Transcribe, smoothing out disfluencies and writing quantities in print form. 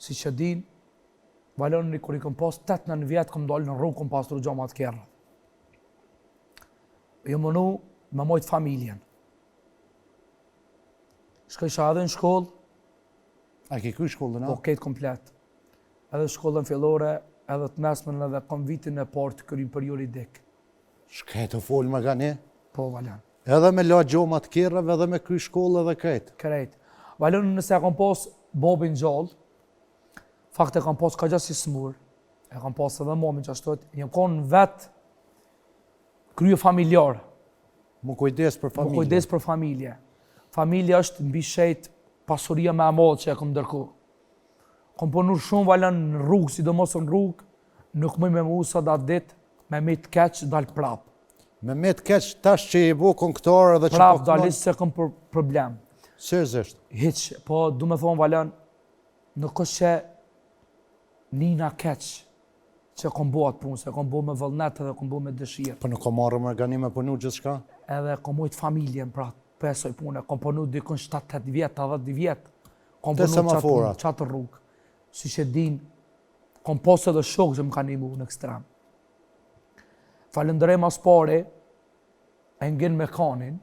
Si që din, valoni kur i kom pas 8-9 vjetë, kom dalë në rrugë, kom pas të rëgjama të kjerë. Jo mënu me mojtë familjen. Shkësha edhe në shkollë. A ke kry shkollën, a? Po, ketë komplet. Edhe shkollën fillore, edhe të mesmen, edhe kom vitin e partë të kryim për juridik. Shketë folë me gani? Po, Valon. Edhe me la gjoma të kjerëve, edhe me kry shkollë edhe ketë? Krejt. Valon, nëse e kom pas babin gjallë, fakt e kam pas ka gjasi smur, e kam pas edhe momin që ashtot, një konë vetë kryo familjarë. Më kujdes për familje. Më kujdes për familje. Familja është mbi shejt pasuria me amadë që e kom ndërku. Kom punur shumë Valon në rrugë, sidomos në rrugë, nuk mëj me mu sa datë ditë, me me të keqë dalë prapë. Me me të keqë tash që i bo këngëtarë dhe që prapë dalë se kom për problem. Seriozisht? Hiq, po du me thonë Valon, nuk është që nina keqë që kom bo atë punë, se kom bo me vëllnet edhe kom bo me dëshirë. Po nuk kom marrë më gani me punu gjithë shka? Edhe kom mujtë familjen pra pesoj punë, kom punu dikun 7-8 vjetë, 10 vjetë. Kom punu qatë rrugë. Si që din, kom posë edhe shokë që më ka nimu në ekstrem. Falëndërej mas pare, e ngin me kanin,